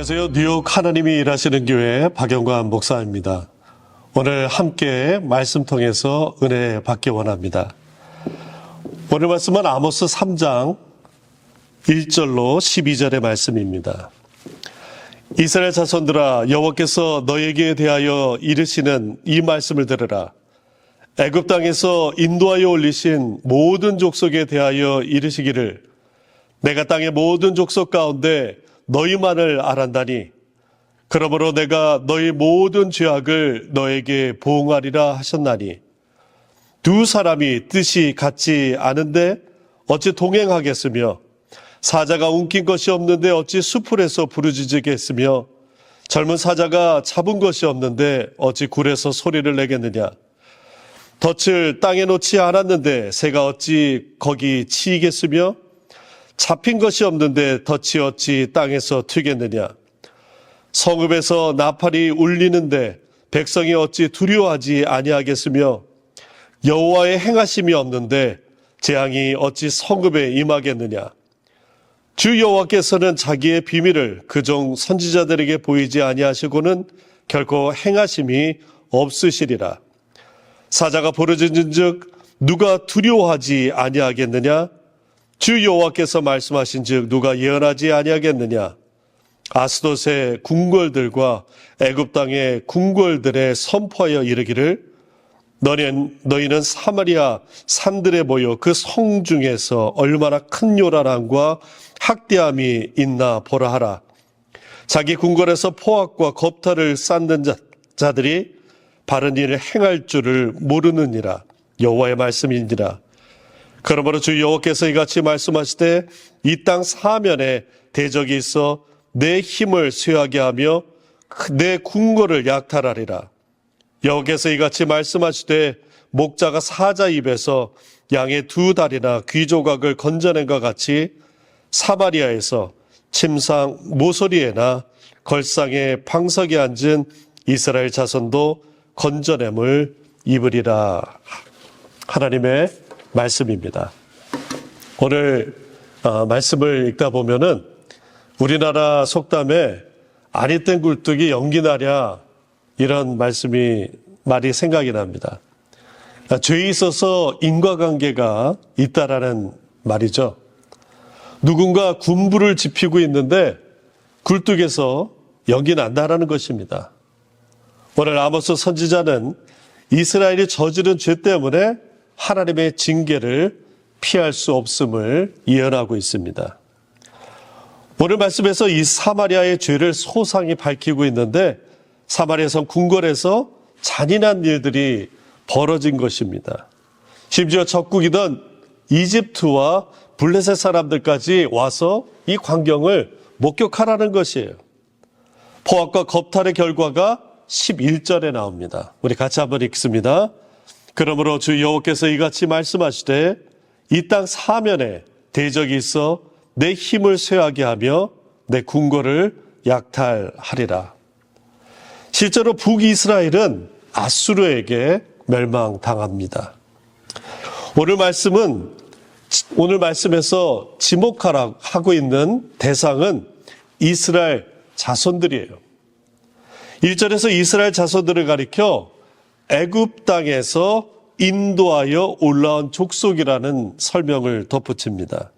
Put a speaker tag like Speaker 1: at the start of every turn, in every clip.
Speaker 1: 안녕하세요. 뉴욕 하나님이 일하시는 교회 박영관 목사입니다. 오늘 함께 말씀 통해서 은혜 받기 원합니다. 오늘 말씀은 아모스 3장 1절로 12절의 말씀입니다. 이스라엘 자손들아, 여호와께서 너에게 대하여 이르시는 이 말씀을 들으라. 애굽 땅에서 인도하여 올리신 모든 족속에 대하여 이르시기를, 내가 땅의 모든 족속 가운데 너희만을 알았나니 그러므로 내가 너희 모든 죄악을 너에게 보응하리라 하셨나니, 두 사람이 뜻이 같지 않은데 어찌 동행하겠으며, 사자가 움킨 것이 없는데 어찌 수풀에서 부르짖겠으며, 젊은 사자가 잡은 것이 없는데 어찌 굴에서 소리를 내겠느냐. 덫을 땅에 놓지 않았는데 새가 어찌 거기 치이겠으며, 잡힌 것이 없는데 덫이 어찌 땅에서 튀겠느냐. 성읍에서 나팔이 울리는데 백성이 어찌 두려워하지 아니하겠으며, 여호와의 행하심이 없는데 재앙이 어찌 성읍에 임하겠느냐. 주 여호와께서는 자기의 비밀을 그종 선지자들에게 보이지 아니하시고는 결코 행하심이 없으시리라. 사자가 부르짖은즉 누가 두려워하지 아니하겠느냐. 주 여호와께서 말씀하신즉 누가 예언하지 아니하겠느냐. 아스돗의 궁궐들과 애굽 땅의 궁궐들에 선포하여 이르기를, 너희는 사마리아 산들에 모여 그 성 중에서 얼마나 큰 요란함과 학대함이 있나 보라 하라. 자기 궁궐에서 포악과 겁탈을 쌓는 자들이 바른 일을 행할 줄을 모르느니라. 여호와의 말씀이니라. 그러므로 주 여호와께서 이같이 말씀하시되, 이 땅 사면에 대적이 있어 내 힘을 쇠하게 하며 내 궁궐을 약탈하리라. 여호와께서 이같이 말씀하시되, 목자가 사자 입에서 양의 두 다리나 귀 조각을 건져낸과 같이 사마리아에서 침상 모서리에나 걸상에 방석에 앉은 이스라엘 자손도 건져냄을 입으리라. 하나님의 말씀입니다. 오늘 말씀을 읽다 보면은 우리나라 속담에 아니 땐 굴뚝이 연기나랴, 이런 말이 생각이 납니다. 죄에 있어서 인과관계가 있다라는 말이죠. 누군가 군부를 지피고 있는데 굴뚝에서 연기 난다라는 것입니다. 오늘 아모스 선지자는 이스라엘이 저지른 죄 때문에 하나님의 징계를 피할 수 없음을 예언하고 있습니다. 오늘 말씀에서 이 사마리아의 죄를 소상히 밝히고 있는데, 사마리아성 궁궐에서 잔인한 일들이 벌어진 것입니다. 심지어 적국이던 이집트와 블레셋 사람들까지 와서 이 광경을 목격하라는 것이에요. 포악과 겁탈의 결과가 11절에 나옵니다. 우리 같이 한번 읽습니다. 그러므로 주 여호와께서 이같이 말씀하시되, 이 땅 사면에 대적이 있어 내 힘을 쇠하게 하며 내 궁궐을 약탈하리라. 실제로 북이스라엘은 아수르에게 멸망당합니다. 오늘 말씀에서 지목하고 있는 대상은 이스라엘 자손들이에요. 1절에서 이스라엘 자손들을 가리켜 애굽 땅에서 인도하여 올라온 족속이라는 설명을 덧붙입니다.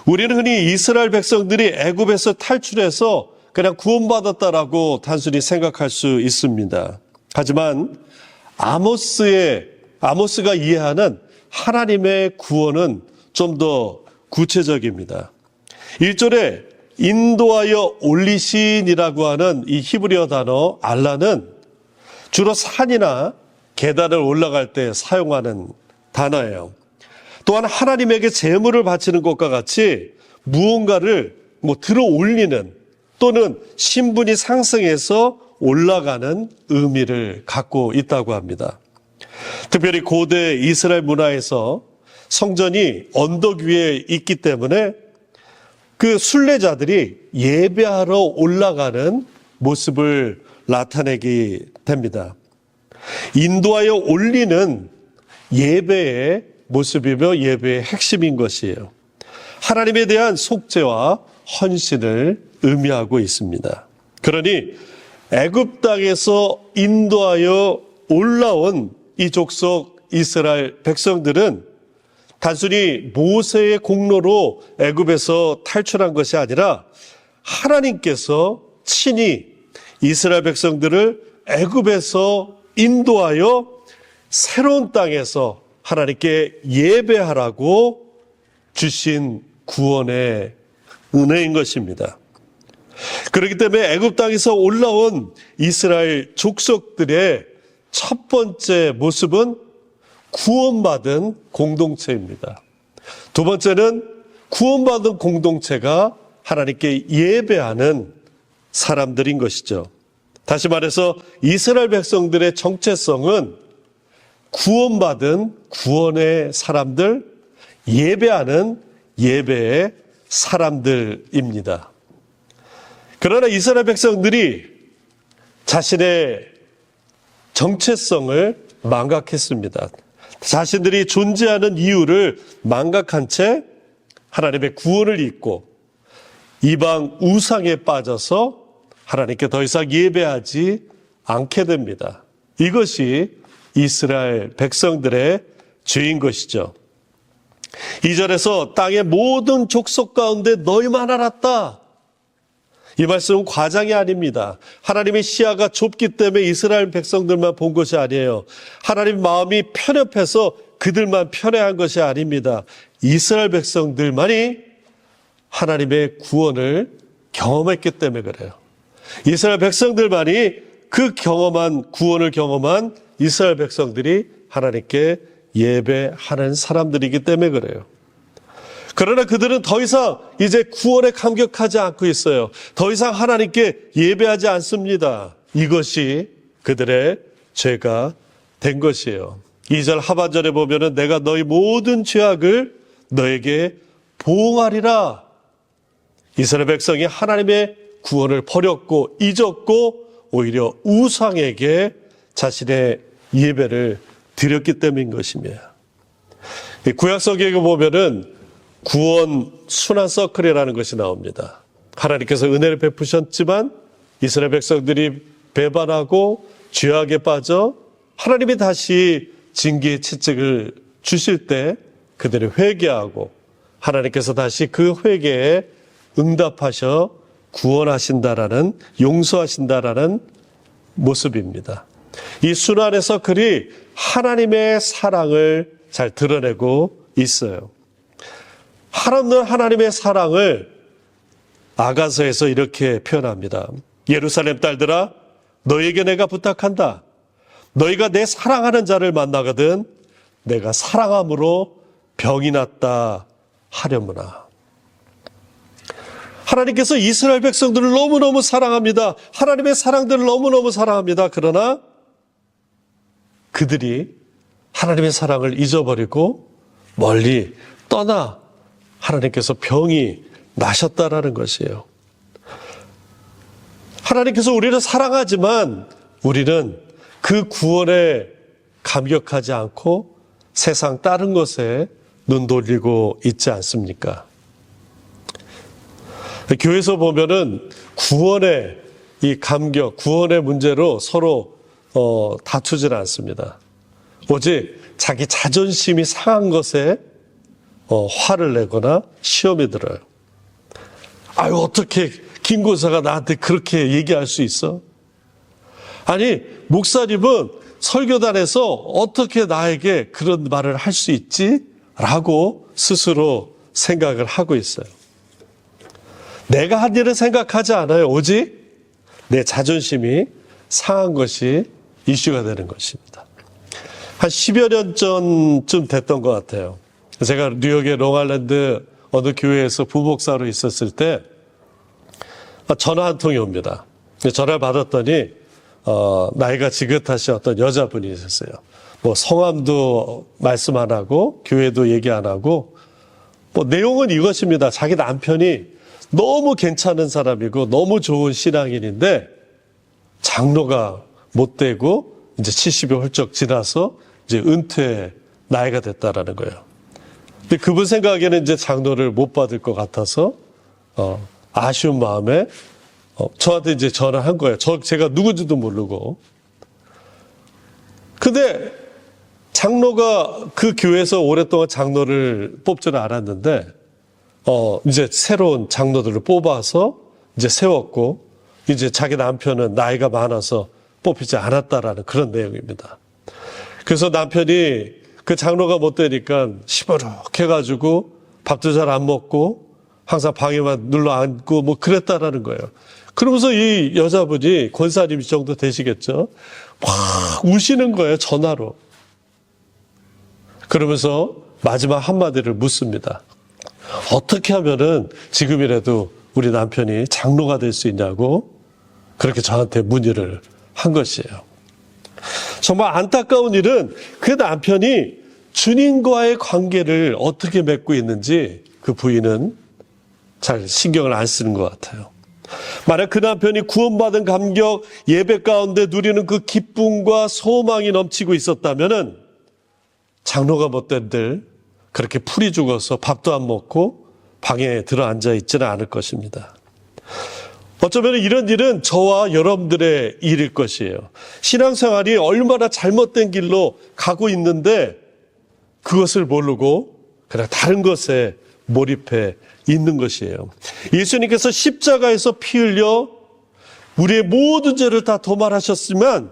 Speaker 1: 우리는 흔히 이스라엘 백성들이 애굽에서 탈출해서 그냥 구원받았다라고 단순히 생각할 수 있습니다. 하지만 아모스가 이해하는 하나님의 구원은 좀 더 구체적입니다. 1절에 인도하여 올리신이라고 하는 이 히브리어 단어 알라는 주로 산이나 계단을 올라갈 때 사용하는 단어예요. 또한 하나님에게 제물을 바치는 것과 같이 무언가를 들어 올리는, 또는 신분이 상승해서 올라가는 의미를 갖고 있다고 합니다. 특별히 고대 이스라엘 문화에서 성전이 언덕 위에 있기 때문에 그 순례자들이 예배하러 올라가는 모습을 나타내게 됩니다. 인도하여 올리는 예배의 모습이며 예배의 핵심인 것이에요. 하나님에 대한 속죄와 헌신을 의미하고 있습니다. 그러니 애굽 땅에서 인도하여 올라온 이 족속 이스라엘 백성들은 단순히 모세의 공로로 애굽에서 탈출한 것이 아니라 하나님께서 친히 이스라엘 백성들을 애굽에서 인도하여 새로운 땅에서 하나님께 예배하라고 주신 구원의 은혜인 것입니다. 그렇기 때문에 애굽 땅에서 올라온 이스라엘 족속들의 첫 번째 모습은 구원받은 공동체입니다. 두 번째는 구원받은 공동체가 하나님께 예배하는 사람들인 것이죠. 다시 말해서 이스라엘 백성들의 정체성은 구원받은 구원의 사람들, 예배하는 예배의 사람들입니다. 그러나 이스라엘 백성들이 자신의 정체성을 망각했습니다. 자신들이 존재하는 이유를 망각한 채 하나님의 구원을 잊고 이방 우상에 빠져서 하나님께 더 이상 예배하지 않게 됩니다. 이것이 이스라엘 백성들의 죄인 것이죠. 2절에서 땅의 모든 족속 가운데 너희만 알았다. 이 말씀은 과장이 아닙니다. 하나님의 시야가 좁기 때문에 이스라엘 백성들만 본 것이 아니에요. 하나님 마음이 편협해서 그들만 편애한 것이 아닙니다. 이스라엘 백성들만이 하나님의 구원을 경험했기 때문에 그래요. 이스라엘 백성들만이 그 구원을 경험한 이스라엘 백성들이 하나님께 예배하는 사람들이기 때문에 그래요. 그러나 그들은 더 이상 이제 구원에 감격하지 않고 있어요. 더 이상 하나님께 예배하지 않습니다. 이것이 그들의 죄가 된 것이에요. 2절 하반절에 보면은 내가 너희 모든 죄악을 너에게 보응하리라. 이스라엘 백성이 하나님의 구원을 버렸고 잊었고 오히려 우상에게 자신의 예배를 드렸기 때문인 것입니다. 구약 성경에 보면은 구원 순환 서클이라는 것이 나옵니다. 하나님께서 은혜를 베푸셨지만 이스라엘 백성들이 배반하고 죄악에 빠져 하나님이 다시 징계의 채찍을 주실 때 그들이 회개하고 하나님께서 다시 그 회개에 응답하셔 구원하신다라는, 용서하신다라는 모습입니다. 이 순환의 서클이 하나님의 사랑을 잘 드러내고 있어요. 하나님은 하나님의 사랑을 아가서에서 이렇게 표현합니다. 예루살렘 딸들아, 너에게 내가 부탁한다. 너희가 내 사랑하는 자를 만나거든 내가 사랑함으로 병이 났다 하려무나. 하나님께서 이스라엘 백성들을 너무너무 사랑합니다. 하나님의 사랑들을 너무너무 사랑합니다. 그러나 그들이 하나님의 사랑을 잊어버리고 멀리 떠나 하나님께서 병이 나셨다라는 것이에요. 하나님께서 우리를 사랑하지만 우리는 그 구원에 감격하지 않고 세상 다른 것에 눈 돌리고 있지 않습니까? 교회에서 보면은 구원의 이 감격, 구원의 문제로 서로 다투질 않습니다. 오직 자기 자존심이 상한 것에 화를 내거나 시험에 들어요. 아유, 어떻게 김고사가 나한테 그렇게 얘기할 수 있어? 아니, 목사님은 설교단에서 어떻게 나에게 그런 말을 할 수 있지? 라고 스스로 생각을 하고 있어요. 내가 한 일을 생각하지 않아요. 오직 내 자존심이 상한 것이 이슈가 되는 것입니다. 한 10여 년 전쯤 됐던 것 같아요. 제가 뉴욕의 롱아일랜드 어느 교회에서 부목사로 있었을 때 전화 한 통이 옵니다. 전화를 받았더니 나이가 지긋하신 어떤 여자분이 있었어요. 뭐 성함도 말씀 안 하고 교회도 얘기 안 하고 뭐 내용은 이것입니다. 자기 남편이 너무 괜찮은 사람이고 너무 좋은 신앙인인데 장로가 못 되고 이제 70이 훌쩍 지나서 이제 은퇴 나이가 됐다라는 거예요. 근데 그분 생각에는 이제 장로를 못 받을 것 같아서 아쉬운 마음에 저한테 이제 전화한 거예요. 제가 누군지도 모르고. 근데 장로가 그 교회에서 오랫동안 장로를 뽑지는 않았는데 이제 새로운 장로들을 뽑아서 이제 세웠고, 이제 자기 남편은 나이가 많아서 뽑히지 않았다라는 그런 내용입니다. 그래서 남편이 그 장로가 못 되니까 시무룩해가지고 밥도 잘 안 먹고 항상 방에만 눌러 앉고 뭐 그랬다라는 거예요. 그러면서 이 여자분이 권사님 정도 되시겠죠? 막 우시는 거예요, 전화로. 그러면서 마지막 한마디를 묻습니다. 어떻게 하면은 지금이라도 우리 남편이 장로가 될 수 있냐고 그렇게 저한테 문의를 한 것이에요. 정말 안타까운 일은 그 남편이 주님과의 관계를 어떻게 맺고 있는지 그 부인은 잘 신경을 안 쓰는 것 같아요. 만약 그 남편이 구원받은 감격, 예배 가운데 누리는 그 기쁨과 소망이 넘치고 있었다면은 장로가 못된들 그렇게 풀이 죽어서 밥도 안 먹고 방에 들어 앉아 있지는 않을 것입니다. 어쩌면 이런 일은 저와 여러분들의 일일 것이에요. 신앙생활이 얼마나 잘못된 길로 가고 있는데 그것을 모르고 그냥 다른 것에 몰입해 있는 것이에요. 예수님께서 십자가에서 피 흘려 우리의 모든 죄를 다 도말하셨지만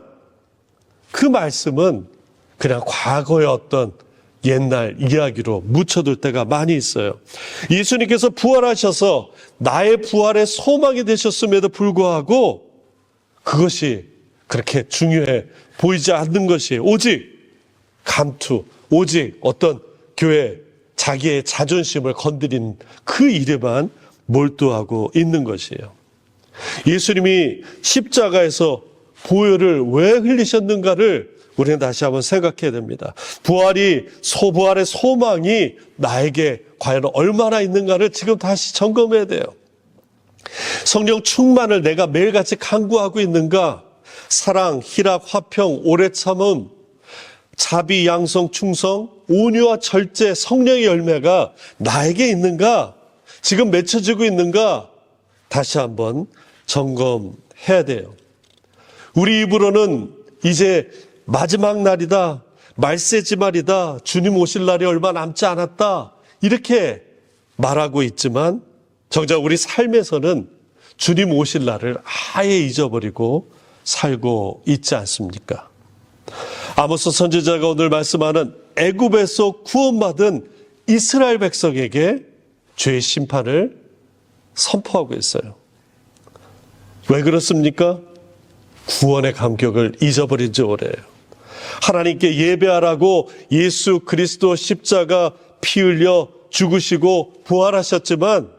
Speaker 1: 그 말씀은 그냥 과거의 어떤 옛날 이야기로 묻혀둘 때가 많이 있어요. 예수님께서 부활하셔서 나의 부활의 소망이 되셨음에도 불구하고 그것이 그렇게 중요해 보이지 않는 것이에요. 오직 감투, 오직 어떤 교회 자기의 자존심을 건드린 그 일에만 몰두하고 있는 것이에요. 예수님이 십자가에서 보혈을 왜 흘리셨는가를 우리는 다시 한번 생각해야 됩니다. 부활의 소망이 나에게 과연 얼마나 있는가를 지금 다시 점검해야 돼요. 성령 충만을 내가 매일같이 간구하고 있는가? 사랑, 희락, 화평, 오래 참음, 자비, 양성, 충성, 온유와 절제, 성령의 열매가 나에게 있는가? 지금 맺혀지고 있는가? 다시 한번 점검해야 돼요. 우리 입으로는 이제 마지막 날이다, 말세지 말이다, 주님 오실 날이 얼마 남지 않았다 이렇게 말하고 있지만 정작 우리 삶에서는 주님 오실 날을 아예 잊어버리고 살고 있지 않습니까? 아모스 선지자가 오늘 말씀하는 애굽에서 구원받은 이스라엘 백성에게 죄의 심판을 선포하고 있어요. 왜 그렇습니까? 구원의 감격을 잊어버린 지 오래예요. 하나님께 예배하라고 예수 그리스도 십자가 피 흘려 죽으시고 부활하셨지만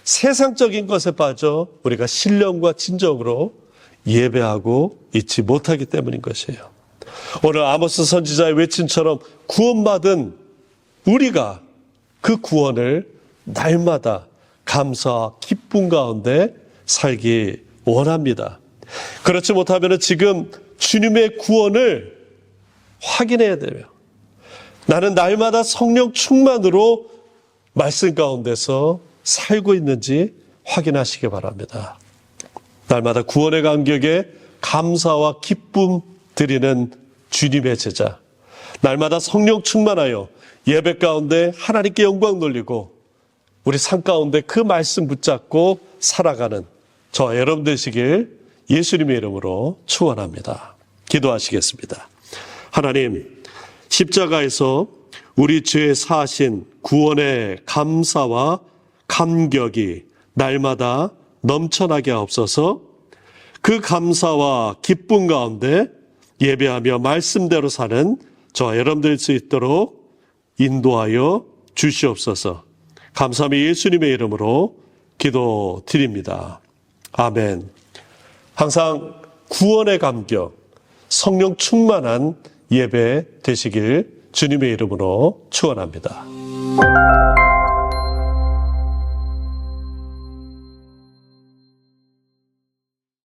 Speaker 1: 세상적인 것에 빠져 우리가 신령과 진정으로 예배하고 있지 못하기 때문인 것이에요. 오늘 아모스 선지자의 외침처럼 구원받은 우리가 그 구원을 날마다 감사와 기쁨 가운데 살기 원합니다. 그렇지 못하면 지금 주님의 구원을 확인해야 돼요. 나는 날마다 성령 충만으로 말씀 가운데서 살고 있는지 확인하시기 바랍니다. 날마다 구원의 감격에 감사와 기쁨 드리는 주님의 제자, 날마다 성령 충만하여 예배 가운데 하나님께 영광 돌리고 우리 삶 가운데 그 말씀 붙잡고 살아가는 저와 여러분 되시길 예수님의 이름으로 축원합니다. 기도하시겠습니다. 하나님, 십자가에서 우리 죄 사하신 구원의 감사와 감격이 날마다 넘쳐나게 하옵소서. 그 감사와 기쁨 가운데 예배하며 말씀대로 사는 저와 여러분들 될 수 있도록 인도하여 주시옵소서. 감사하며 예수님의 이름으로 기도드립니다. 아멘. 항상 구원의 감격, 성령 충만한 예배 되시길 주님의 이름으로 축원합니다.